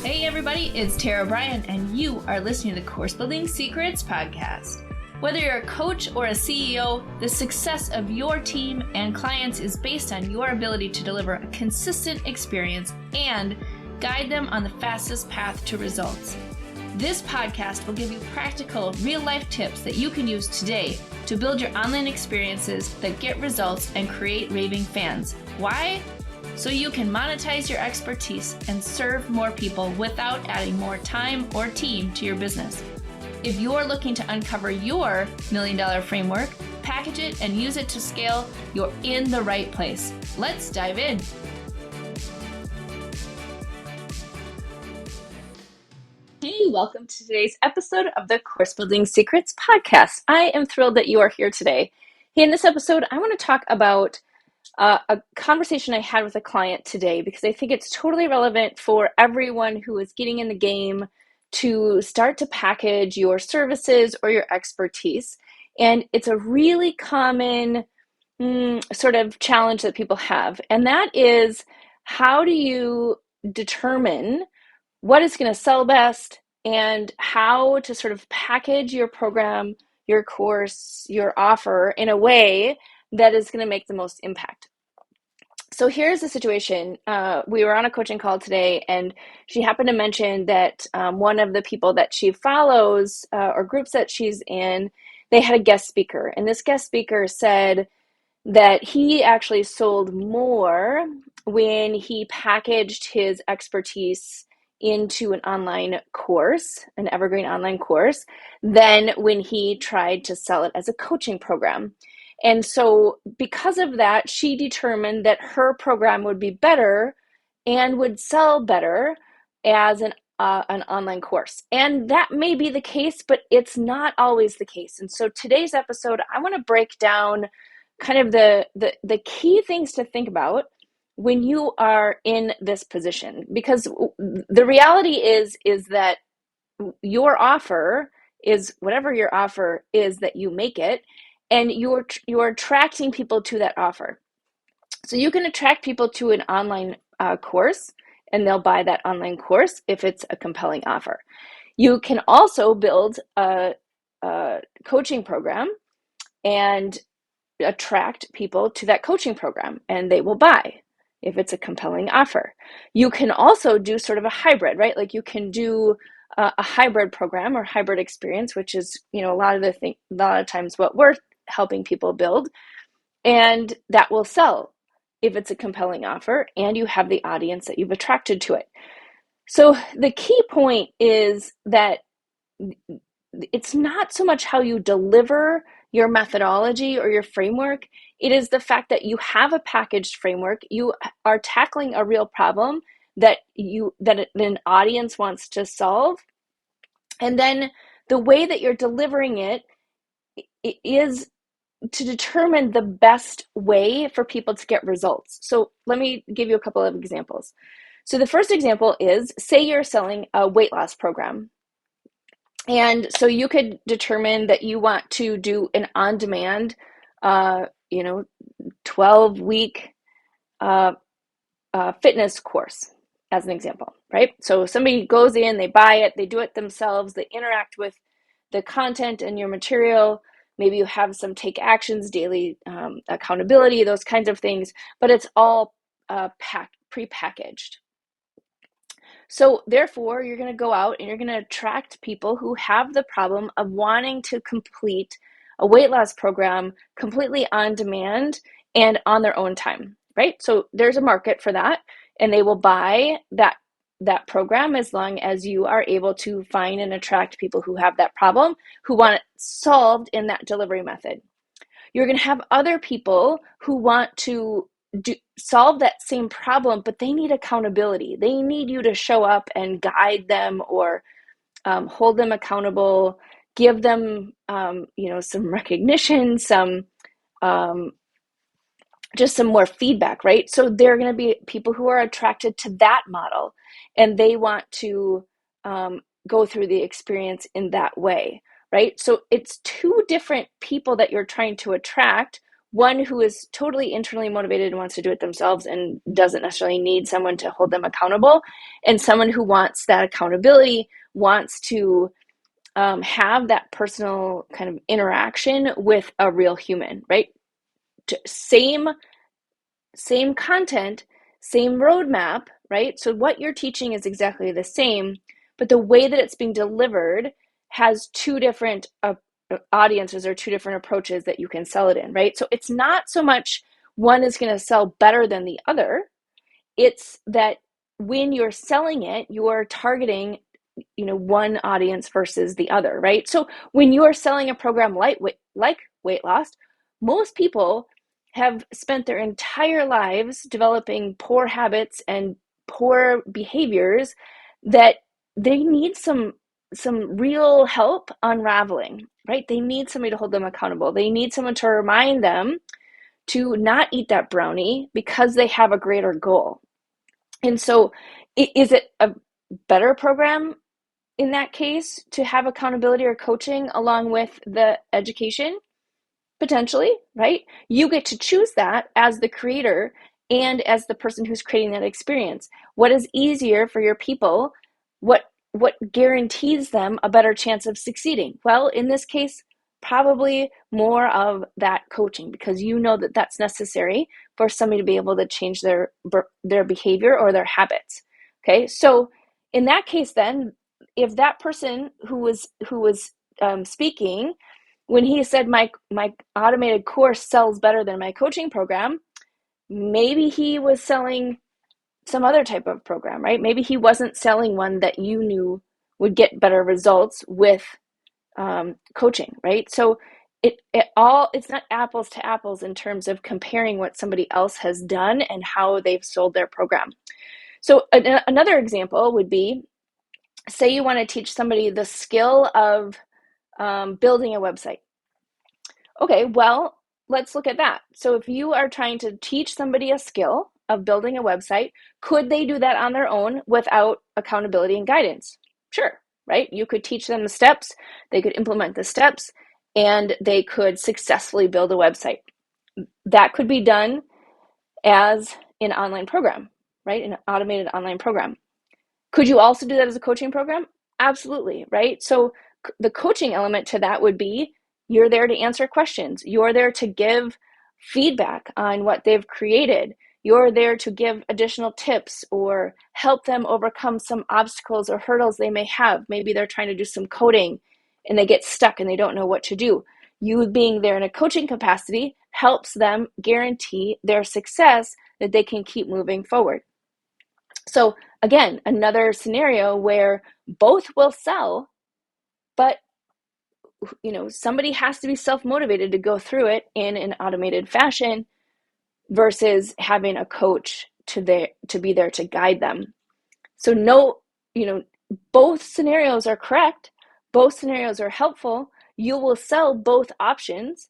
Hey everybody, it's Tara Bryan, and you are listening to the Course Building Secrets podcast. Whether you're a coach or a CEO, the success of your team and clients is based on your ability to deliver a consistent experience and guide them on the fastest path to results. This podcast will give you practical, real-life tips that you can use today to build your online experiences that get results and create raving fans. Why? So you can monetize your expertise and serve more people without adding more time or team to your business. If you're looking to uncover your $1 million framework, package it, and use it to scale, you're in the right place. Let's dive in. Hey, welcome to today's episode of the Course Building Secrets podcast. I am thrilled that you are here today. In this episode, I want to talk about a conversation I had with a client today because I think it's totally relevant for everyone who is getting in the game to start to package your services or your expertise. And it's a really common sort of challenge that people have. And that is, how do you determine what is going to sell best and how to sort of package your program, your course, your offer in a way that is going to make the most impact. So here's the situation. We were on a coaching call today, and she happened to mention that one of the people that she follows or groups that she's in, they had a guest speaker. And this guest speaker said that he actually sold more when he packaged his expertise into an online course, an evergreen online course, than when he tried to sell it as a coaching program. And so because of that, she determined that her program would be better and would sell better as an online course. And that may be the case, but it's not always the case. And so today's episode, I want to break down kind of the key things to think about when you are in this position. Because the reality is that your offer is whatever your offer is that you make it, and you're attracting people to that offer. So you can attract people to an online course, and they'll buy that online course if it's a compelling offer. You can also build a coaching program and attract people to that coaching program, and they will buy if it's a compelling offer. You can also do sort of a hybrid, right? Like you can do a hybrid program or hybrid experience, which is, a lot of times what we're helping people build, and that will sell if it's a compelling offer and you have the audience that you've attracted to it. So the key point is that it's not so much how you deliver your methodology or your framework. It is the fact that you have a packaged framework. You are tackling a real problem that an audience wants to solve. And then the way that you're delivering it is to determine the best way for people to get results. So let me give you a couple of examples. So the first example is, say you're selling a weight loss program. And so you could determine that you want to do an on-demand, 12-week fitness course, as an example, right? So somebody goes in, they buy it, they do it themselves, they interact with the content and your material. Maybe you have some take actions, daily accountability, those kinds of things, but it's all pre-packaged. So therefore, you're going to go out and you're going to attract people who have the problem of wanting to complete a weight loss program completely on demand and on their own time, right? So there's a market for that, and they will buy that program as long as you are able to find and attract people who have that problem, who want it solved in that delivery method. You're going to have other people who want to solve that same problem, but they need accountability. They need you to show up and guide them or hold them accountable, give them some recognition, just some more feedback, right? So they're going to be people who are attracted to that model, and they want to go through the experience in that way, right? So it's two different people that you're trying to attract. one who is totally internally motivated and wants to do it themselves and doesn't necessarily need someone to hold them accountable, and someone who wants that accountability, wants to have that personal kind of interaction with a real human, right? Same content, same roadmap, right? So what you're teaching is exactly the same, but the way that it's being delivered has two different audiences or two different approaches that you can sell it in, right? So it's not so much one is going to sell better than the other. It's that when you're selling it, you're targeting, one audience versus the other, right? So when you are selling a program like weight loss, most people have spent their entire lives developing poor habits and poor behaviors that they need some real help unraveling, right? They need somebody to hold them accountable. They need someone to remind them to not eat that brownie because they have a greater goal. And so is it a better program in that case to have accountability or coaching along with the education? Potentially, right? You get to choose that as the creator and as the person who's creating that experience. What is easier for your people? What guarantees them a better chance of succeeding? Well, in this case, probably more of that coaching, because you know that that's necessary for somebody to be able to change their behavior or their habits. Okay, so in that case, then, if that person who was speaking, when he said my automated course sells better than my coaching program, maybe he was selling some other type of program, right? Maybe he wasn't selling one that you knew would get better results with coaching, right? So it's not apples to apples in terms of comparing what somebody else has done and how they've sold their program. So another example would be, say you want to teach somebody the skill of building a website. Okay, well, let's look at that. So if you are trying to teach somebody a skill of building a website, could they do that on their own without accountability and guidance? Sure, right? You could teach them the steps, they could implement the steps, and they could successfully build a website. That could be done as an online program, right? An automated online program. Could you also do that as a coaching program? Absolutely, right? So the coaching element to that would be, you're there to answer questions. You're there to give feedback on what they've created. You're there to give additional tips or help them overcome some obstacles or hurdles they may have. Maybe they're trying to do some coding and they get stuck and they don't know what to do. You being there in a coaching capacity helps them guarantee their success, that they can keep moving forward. So again, another scenario where both will sell, but somebody has to be self-motivated to go through it in an automated fashion versus having a coach to be there to guide them. So both scenarios are correct. Both scenarios are helpful. You will sell both options,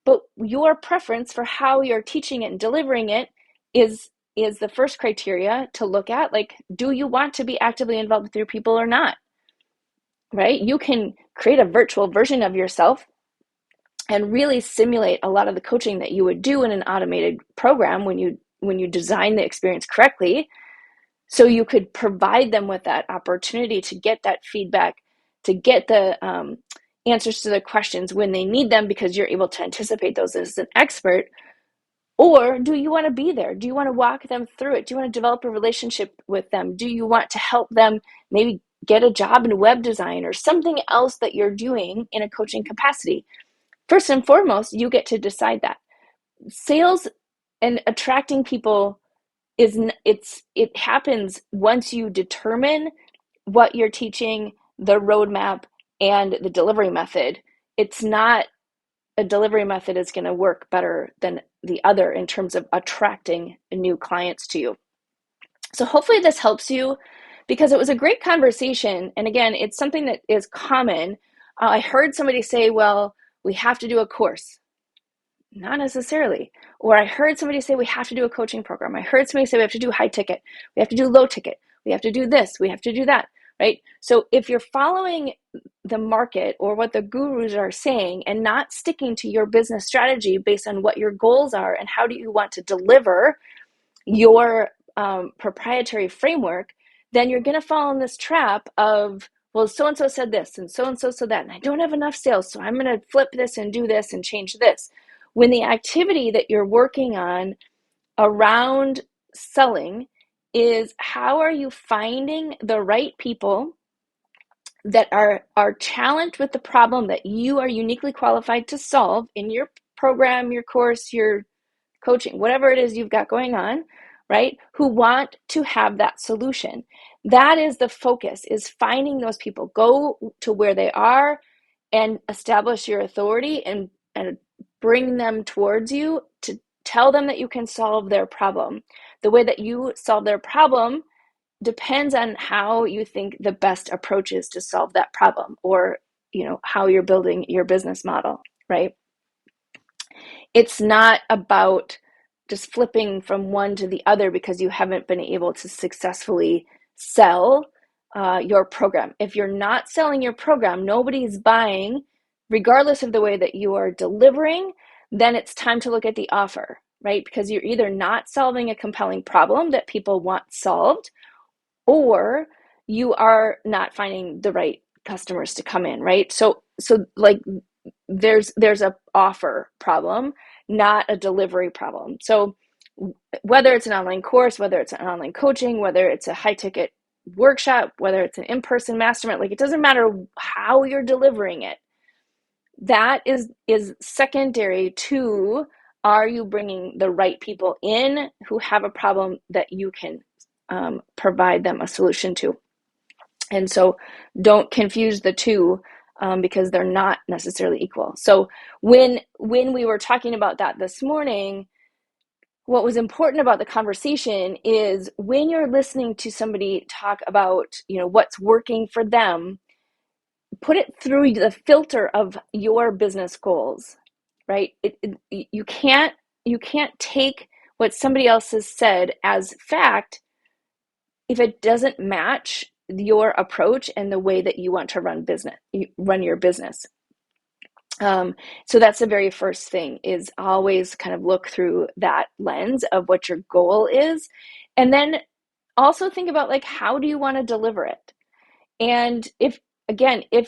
but your preference for how you're teaching it and delivering it is the first criteria to look at. Like, do you want to be actively involved with your people or not? Right? You can create a virtual version of yourself and really simulate a lot of the coaching that you would do in an automated program when you design the experience correctly. So you could provide them with that opportunity to get that feedback, to get the answers to the questions when they need them, because you're able to anticipate those as an expert. Or do you want to be there? Do you want to walk them through it? Do you want to develop a relationship with them? Do you want to help them maybe get a job in web design or something else that you're doing in a coaching capacity? First and foremost, you get to decide that. Sales and attracting people it happens once you determine what you're teaching, the roadmap, and the delivery method. It's not a delivery method is going to work better than the other in terms of attracting new clients to you. So hopefully this helps you, because it was a great conversation. And again, it's something that is common. I heard somebody say, well, we have to do a course. Not necessarily. Or I heard somebody say we have to do a coaching program. I heard somebody say we have to do high ticket. We have to do low ticket. We have to do this. We have to do that. right? So if you're following the market or what the gurus are saying and not sticking to your business strategy based on what your goals are and how do you want to deliver your proprietary framework, then you're going to fall in this trap of, well, so-and-so said this and so-and-so said that, and I don't have enough sales, so I'm going to flip this and do this and change this. When the activity that you're working on around selling is how are you finding the right people that are challenged with the problem that you are uniquely qualified to solve in your program, your course, your coaching, whatever it is you've got going on, right? Who want to have that solution. That is the focus, is finding those people. Go to where they are and establish your authority and bring them towards you to tell them that you can solve their problem. The way that you solve their problem depends on how you think the best approach is to solve that problem, or how you're building your business model, right? It's not about just flipping from one to the other because you haven't been able to successfully sell your program. If you're not selling your program, nobody's buying, regardless of the way that you are delivering, then it's time to look at the offer, right? Because you're either not solving a compelling problem that people want solved, or you are not finding the right customers to come in, right? So like there's a offer problem, not a delivery problem. So whether it's an online course, whether it's an online coaching, whether it's a high ticket workshop, whether it's an in-person mastermind, like it doesn't matter how you're delivering it. That is secondary to, are you bringing the right people in who have a problem that you can provide them a solution to? And so don't confuse the two, because they're not necessarily equal. So when we were talking about that this morning, what was important about the conversation is when you're listening to somebody talk about, what's working for them, put it through the filter of your business goals, right? You can't take what somebody else has said as fact if it doesn't match your approach and the way that you want to run your business. So that's the very first thing, is always kind of look through that lens of what your goal is. And then also think about, like, how do you want to deliver it? And if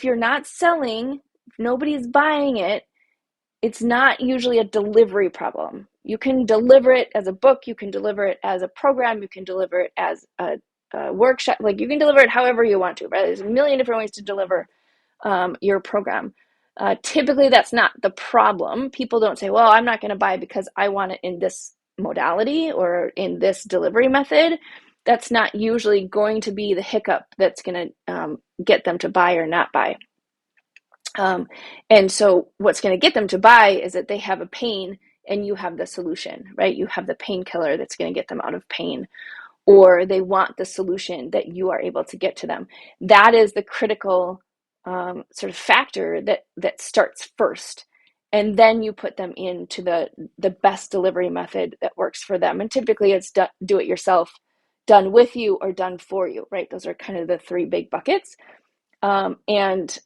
you're not selling, if nobody's buying it, it's not usually a delivery problem. You can deliver it as a book, you can deliver it as a program, you can deliver it as a workshop, like you can deliver it however you want to, right? There's a million different ways to deliver your program. Typically, that's not the problem. People don't say, well, I'm not going to buy because I want it in this modality or in this delivery method. That's not usually going to be the hiccup that's going to get them to buy or not buy. And so what's going to get them to buy is that they have a pain and you have the solution, right? You have the painkiller that's going to get them out of pain, or they want the solution that you are able to get to them. That is the critical sort of factor that starts first. And then you put them into the best delivery method that works for them. And typically it's do it yourself, done with you, or done for you, right? Those are kind of the three big buckets. And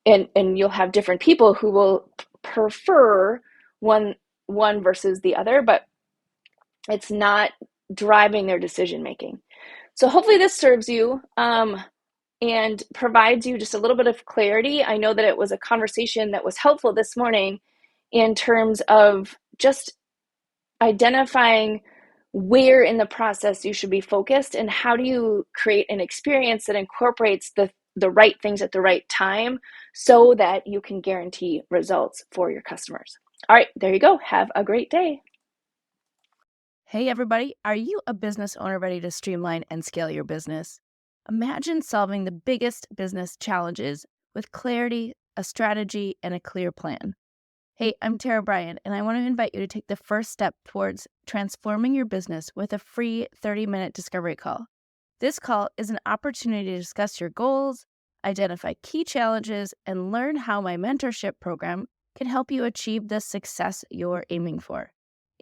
you'll have different people who will prefer one versus the other, but it's not driving their decision making. So hopefully this serves you and provides you just a little bit of clarity. I know that it was a conversation that was helpful this morning in terms of just identifying where in the process you should be focused and how do you create an experience that incorporates the right things at the right time so that you can guarantee results for your customers. All right, there you go. Have a great day. Hey everybody, are you a business owner ready to streamline and scale your business? Imagine solving the biggest business challenges with clarity, a strategy, and a clear plan. Hey, I'm Bryan, and I want to invite you to take the first step towards transforming your business with a free 30-minute discovery call. This call is an opportunity to discuss your goals, identify key challenges, and learn how my mentorship program can help you achieve the success you're aiming for.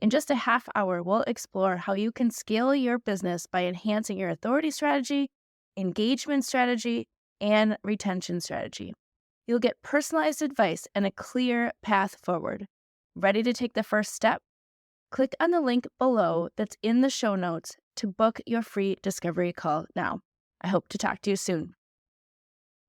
In just a half hour, we'll explore how you can scale your business by enhancing your authority strategy, engagement strategy, and retention strategy. You'll get personalized advice and a clear path forward. Ready to take the first step? Click on the link below that's in the show notes to book your free discovery call now. I hope to talk to you soon.